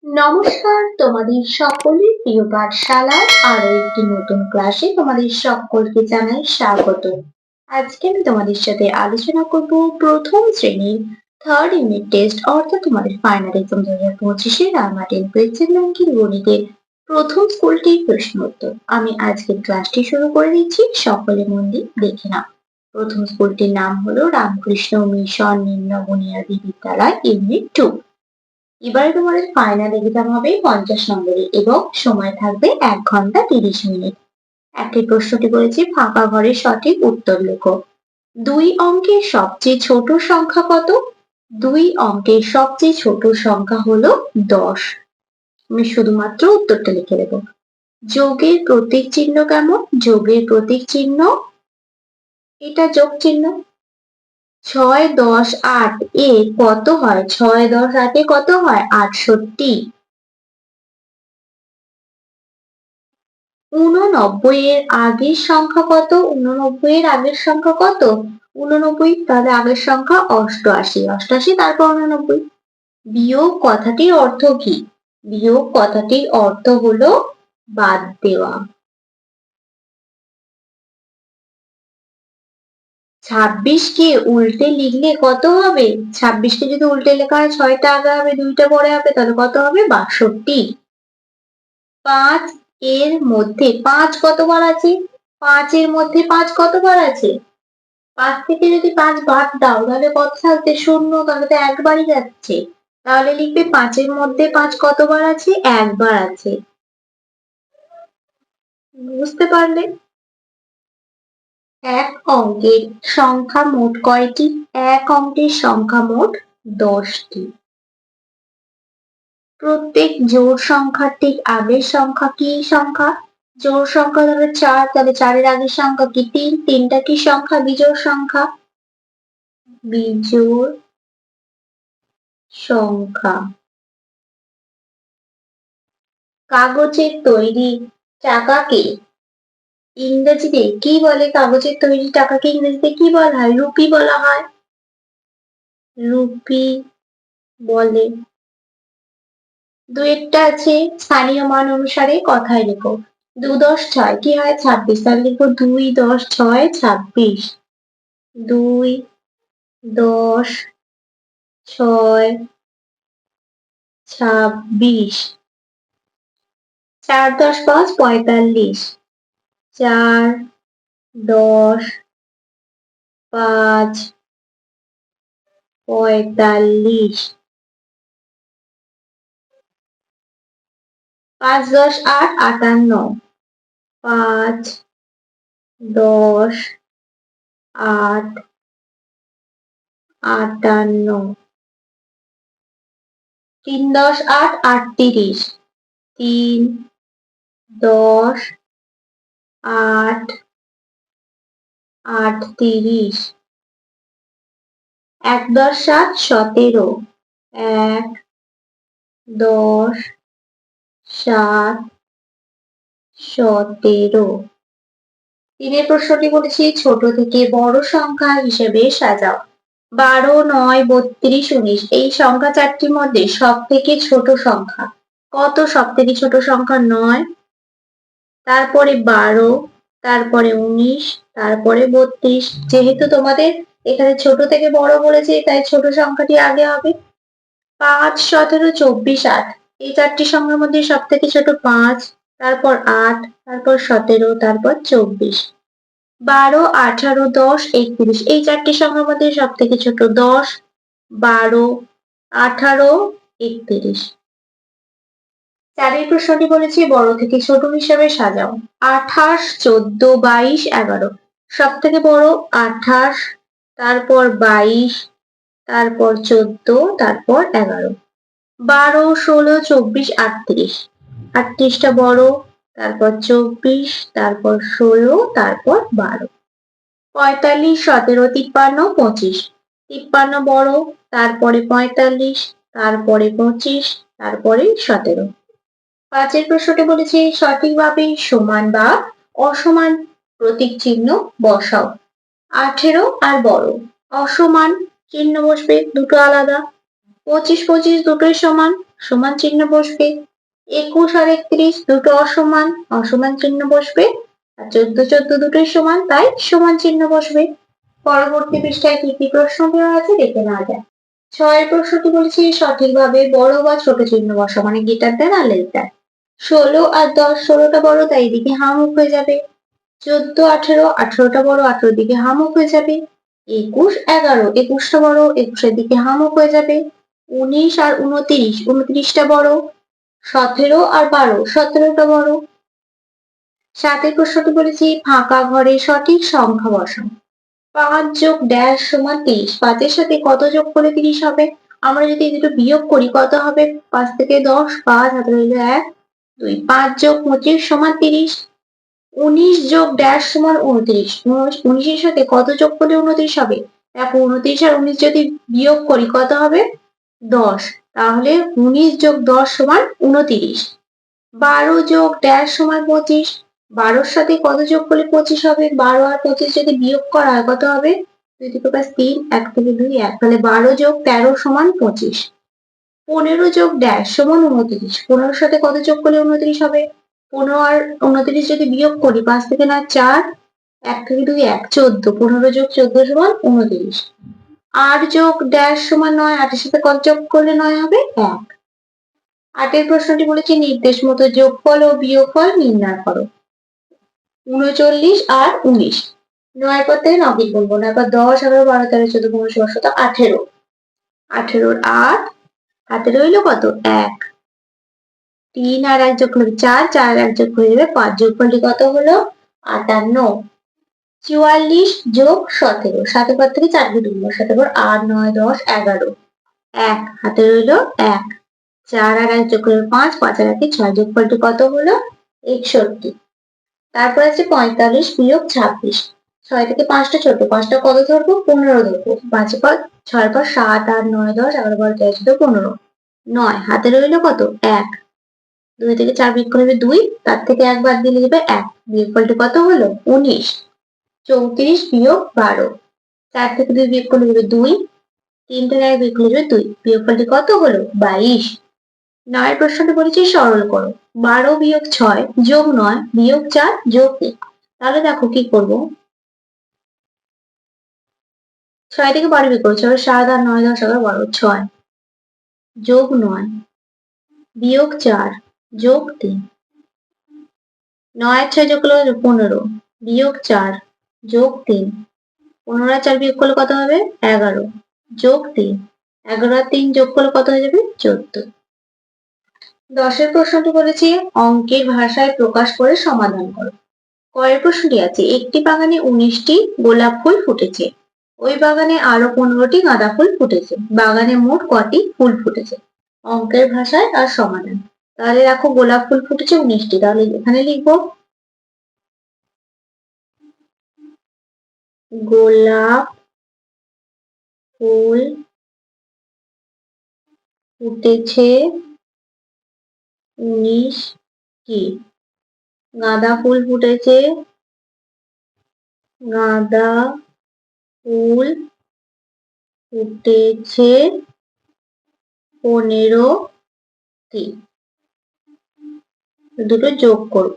নমস্কার, তোমাদের সকলের প্রিয় পাঠশালার আরো একটি নতুন ক্লাসে তোমাদের সকলকে জানাই স্বাগত। আজকে আমি তোমাদের সাথে আলোচনা করব প্রথম শ্রেণীর থার্ড ইউনিট টেস্ট অর্থাৎ তোমাদের ফাইনাল এক্সাম 2025 রাঙামাটির কোয়েশ্চেন ব্যাংকের গণিতের প্রথম স্কুলটির প্রশ্ন উত্তর। আমি আজকের ক্লাসটি শুরু করে দিচ্ছি, সকলে মন দিয়ে দেখে নাও। প্রথম স্কুলটির নাম হলো রামকৃষ্ণ মিশন নিম্ন বুনিয়াদী বিদ্যালয় ইউনিট 2। এবারে তোমাদের ফাইনাল এক্সাম হবে 50 নম্বরের এবং সময় থাকবে 1 ঘন্টা 30 মিনিট। একটি প্রশ্নটি বলেছে ফাঁকা ঘরের সঠিক উত্তর লেখো। 2 অঙ্কের সবচেয়ে ছোট সংখ্যা কত? 2 অঙ্কের সবচেয়ে ছোট সংখ্যা হলো 10। আমি শুধুমাত্র উত্তরটা লিখে দেব। যোগের প্রতীক চিহ্ন কেমন? যোগের প্রতীক চিহ্ন এটা যোগ চিহ্ন। 6, 10, 8 এ কত হয়? 6, 10, 8 এ কত হয়? 68। 89 এর আগের সংখ্যা কত? 89 এর আগের সংখ্যা কত? 89, তাহলে আগের সংখ্যা 88। 88 তারপর 89। বিয়োগ কথাটির অর্থ কি? বিয়োগ কথাটির অর্থ হলো বাদ দেওয়া। 26 কে উল্টে লিখলে কত হবে? 26 কে যদি উল্টে লেখা হয় 6টা আগে হবে 2টা পরে হবে, তাহলে কত হবে? 62। 5 এর মধ্যে 5 কতবার আছে? 5 এর মধ্যে 5 কতবার আছে? 5 থেকে যদি 5 বাদ দাও তাহলে কত থাকছে? 0, তাহলে তো একবারই যাচ্ছে। তাহলে লিখবে 5 এর মধ্যে 5 কতবার আছে? একবার আছে। বুঝতে পারলে? এক অঙ্কের সংখ্যা মোট কয়টি? এক অঙ্কের সংখ্যা মোট 10টি। প্রত্যেক জোড় সংখ্যার ঠিক আগের সংখ্যা কি সংখ্যা? জোড় সংখ্যা ধরো 4, তাহলে 4 এর আগের সংখ্যা কি? 3। 3টা কি সংখ্যা? বিজোড় সংখ্যা। বিজোড় সংখ্যা। কাগজের তৈরি টাকাকে ইংরেজিতে কি বলে? কাগজের তৈরি টাকাকে ইংরেজিতে কি বলা হয়? রুপি বলা হয়। রুপি বলে। দুয়েরটা আছে স্থানীয় মান অনুসারে কথায় লেখো। 2, 10, 6 কি হয়? 26, তাহলে লিখবো 2, 10, 6, 26। 2, 10, 6, 26। 4, 10, 5, 45। 4, 10, 5, 45। 5, 10, 8, 58। 5, 10, 8, 58। 3, 10, 8, 38। 3, 10, 8, 38। 1, 10, 7, 17। 1, 10, 7, 17। তিনের প্রশ্নটি বলেছি ছোট থেকে বড় সংখ্যা হিসেবে সাজাও। 12, 9, 32, 19 এই সংখ্যা চারটির মধ্যে সব থেকে ছোট সংখ্যা কত? সব থেকে ছোট সংখ্যা 9, তারপরে 12, তারপরে 19, তারপরে 32। যেহেতু তোমাদের এখানে ছোট থেকে বড় বলেছে তাই ছোট সংখ্যাটি আগে হবে। 5, 17, 24, 8 এই চারটি সংখ্যার মধ্যে সব থেকে ছোট 5, তারপর 8, তারপর 17, তারপর 24। 12, 18, 10, 31 এই চারটি সংখ্যার মধ্যে সব থেকে ছোট 10, 12, 18, 31। চারের প্রশ্নটি বলেছি বড় থেকে ছোট হিসেবে সাজাও। 28, 14, 22, 11 সব থেকে বড় 28, তারপর 22, তারপর 14, তারপর 11। 12, 16, 24, 38 38টা বড়, তারপর 24, তারপর 16, তারপর 12। 45, 17, 53, 25 53 বড়, তারপরে 45, তারপরে 25, তারপরে 17। পাঁচের প্রশ্নটি বলেছি সঠিকভাবে সমান বা অসমান প্রতীক চিহ্ন বসাও। 18 আর বড়, অসমান চিহ্ন বসবে দুটো আলাদা। 25, 25 দুটোই সমান, সমান চিহ্ন বসবে। 21 আর 31 দুটো অসমান, অসমান চিহ্ন বসবে। আর 14 14 দুটোই সমান, তাই সমান চিহ্ন বসবে। পরবর্তী পৃষ্ঠায় কি কি প্রশ্ন দেওয়া আছে দেখে নেওয়া যায়। 6 প্রশ্নটি বলেছি সঠিকভাবে বড় বা ছোট চিহ্ন বসা, মানে গ্রেটার দেন আর লেস দেন। 16 আর 10, 16টা বড় তাই এদিকে হামুখ হয়ে যাবে। 14 18, 18টা বড় 18 দিকে হামুখ হয়ে যাবে। 21 11, 21টা বড় 21 দিকে হামুখ হয়ে যাবে। 19 আর 29, 29টা বড়। 17 আর 12, 17টা বড়। 7 প্রশ্নটি বলেছি ফাঁকা ঘরে সঠিক সংখ্যা বসান। 5 যোগ ড্যাশ সমান 30, 5 সাথে কত যোগ করলে 30 হবে? আমরা যদি দুটো বিয়োগ করি কত হবে? 5 থেকে 10, 5 হাতে রইল 1 2, 5 যোগ 25 সমান 30। 19 যোগ ড্যাশ সমান 29, 19 এর সাথে কত যোগ করলে 29 হবে? দেখো 29 আর 19 যদি বিয়োগ করি কত হবে? 10, তাহলে 19 যোগ 10 সমান 29। 12 যোগ ড্যাশ সমান 25, 12 সাথে কত যোগ করলে 25 হবে? 12 আর 25 যদি বিয়োগ করা হয় কত হবে? 2 থেকে 5 3, 1 থেকে 2 1, তাহলে 12 যোগ 13 সমান 25। 15 যোগ ড্যাশ সমান 29, 15 সাথে কত যোগ করলে 29 হবে? 15 আর 29 যদি বিয়োগ করি 5 থেকে না 4, 1 থেকে 2 1, 14, 15 যোগ 14 সমান 29। 8 যোগ ড্যাশ সমান 9, 8 এর সাথে কত যোগ করলে 9 হবে? 1। 8 প্রশ্নটি বলেছে নির্দেশ মতো যোগফল ও বিয়োগফল নির্ণয় করো। 39 আর 19, 9 পর থেকে 9 বলবো না, এবার 10 11 12 13 14 15 16 17 18, 18 8 হাতে রইল কত? 1। 3 আর 1 যোগ করলে 4, 4 আর 1 যোগ করে দেবে 5, যোগফলটি কত হলো? 58। 44 যোগ 17, 7 পর থেকে 4 কেটে দিল, 7 পর 8 9 10 11, 1 হাতে রইল 1। 4 আর 1 যোগ করলে 5, 5 আর 1 6, যোগফলটি কত হলো? 61। তারপর আছে 45 বিয়োগ 26, 6 থেকে 5টা ছোট, 5টা কত ধরবো? 15 ধরবো। 5 পর 6 পর 7 8 9 10 11 12 13 14 15, 9 হাতে রইল কত? 1। 2 থেকে 4 বিয়োগ করলে 2, তার থেকে 1 বাদ দিলে যাবে 1, বিয়োগফলটি কত হলো? 19। 34 বিয়োগ 12, 4 থেকে 2 বিয়োগ করলে যাবে 2, 3 থেকে 1 বিয়োগ করলে যাবে 2, বিয়োগফলটি কত হলো? 22। 9 প্রশ্নটি বলেছি সরল করো। 12 বিয়োগ 6 যোগ 9 বিয়োগ 4 যোগ 3, তাহলে দেখো কি করব। 6 থেকে 12 বিয়োগ করছি, 7 আর 9 10 11 12, 6 যোগ 9 বিয়োগ 4 যোগ 3, 9 আর 6 যোগ করলে 15 বিয়োগ 4 যোগ 3, 15 আর 4 বিয়োগ করলে কত হবে? 11 যোগ 3, 11 আর 3 যোগ করলে কত হয়ে যাবে? 14। 10 প্রশ্নটি বলেছি অঙ্কের ভাষায় প্রকাশ করে সমাধান করো। পরের প্রশ্নটি আছে একটি বাগানে 19টি গোলাপ ফুল ফুটেছে, ওই বাগানে আরো 15টি গাঁদা ফুল ফুটেছে, বাগানে মোট কটি ফুল ফুটেছে? অঙ্কের ভাষায় আর সমাধান। তাহলে দেখো গোলাপ ফুল ফুটেছে 19টি, তাহলে এখানে লিখবো গোলাপ ফুল ফুটেছে 19টি, গাঁদা ফুল ফুটেছে, গাঁদা ফুল ফুটেছে 15টি, দুটো যোগ করব।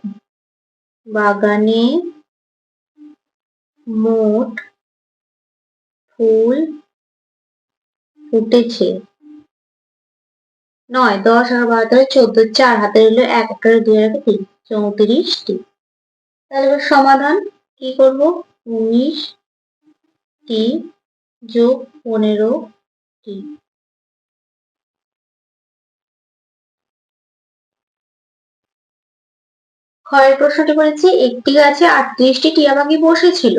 বাগানে মোট ফুল ফুটেছে 9 10 আর 12 14, 4 হাতে রইল 1 1 2 আর 3, 34টি। তাহলে এবার সমাধান কি করব? 19টি যোগ 15টি। ক্ষয়ের প্রশ্নটি বলেছি একটি গাছে 38টি টিয়া পাখি বসেছিল,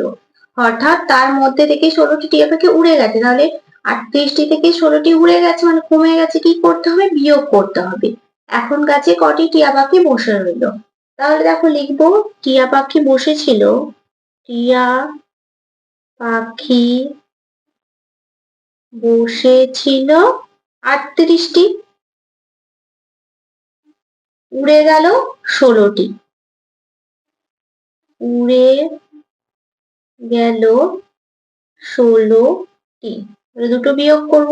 হঠাৎ তার মধ্যে থেকে 16টি টিয়া পাখি উড়ে গেছে, তাহলে 38টি থেকে 16টি উড়ে গেছে মানে কমে গেছে, কি করতে হবে? বিয়োগ করতে হবে। এখন গাছে কটি টিয়া পাখি বসে রইল? তাহলে দেখো লিখবো টিয়া পাখি বসেছিল, টিয়া পাখি বসেছিল 38টি, উড়ে গেল 16টি, উড়ে গেল 16টি, দুটো বিয়োগ করব।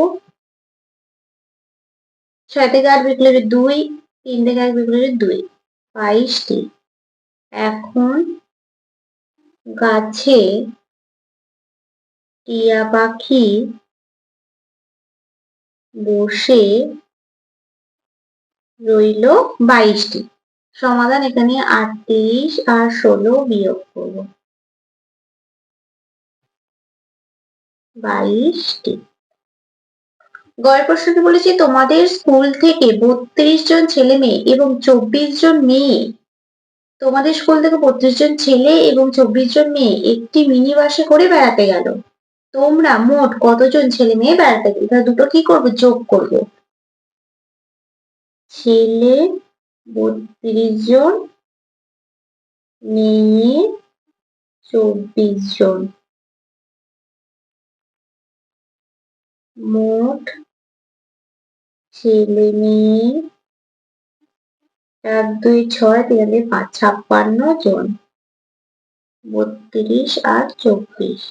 6 থেকে 8 বিয়োগ করলে 2, 3 থেকে 1 বিয়োগ করলে 2, 22টি। এখন গাছে টিয়া পাখি বসে রইল 22টি। সমাধান এখানে 38 আর 16 বিয়োগ করব। 22টি। গয়ের প্রশ্নটি বলেছি তোমাদের স্কুল থেকে 32 জন ছেলে মেয়ে এবং 24 জন মেয়ে তোমাদের স্কুল থেকে 32 জন ছেলে এবং 24 জন মেয়ে একটি মিনি বাসে করে বেড়াতে গেল। তোমরা মোট কতজন ছেলে মেয়ে বেড়াতে গেলে? তাহলে দুটো কি করবো? যোগ করব। ছেলে 32 জন, মেয়ে 24 জন, মোট ছেলে মেয়ে 4 2 6 3 5 56 জন, 32 আর 24।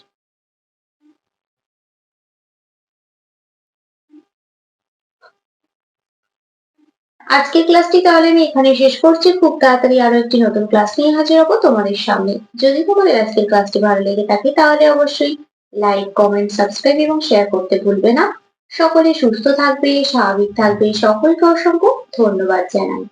আজকের ক্লাসটি তাহলে আমি এখানে শেষ করছি। খুব তাড়াতাড়ি আরো একটি নতুন ক্লাস নিয়ে হাজির হবো তোমাদের সামনে। যদি তোমাদের আজকের ক্লাসটি ভালো লেগে থাকে তাহলে অবশ্যই লাইক, কমেন্ট, সাবস্ক্রাইব এবং শেয়ার করতে ভুলবে না। সকলে সুস্থ থাকবে, স্বাভাবিক থাকবে। সকলকে অসংখ্য ধন্যবাদ জানাই।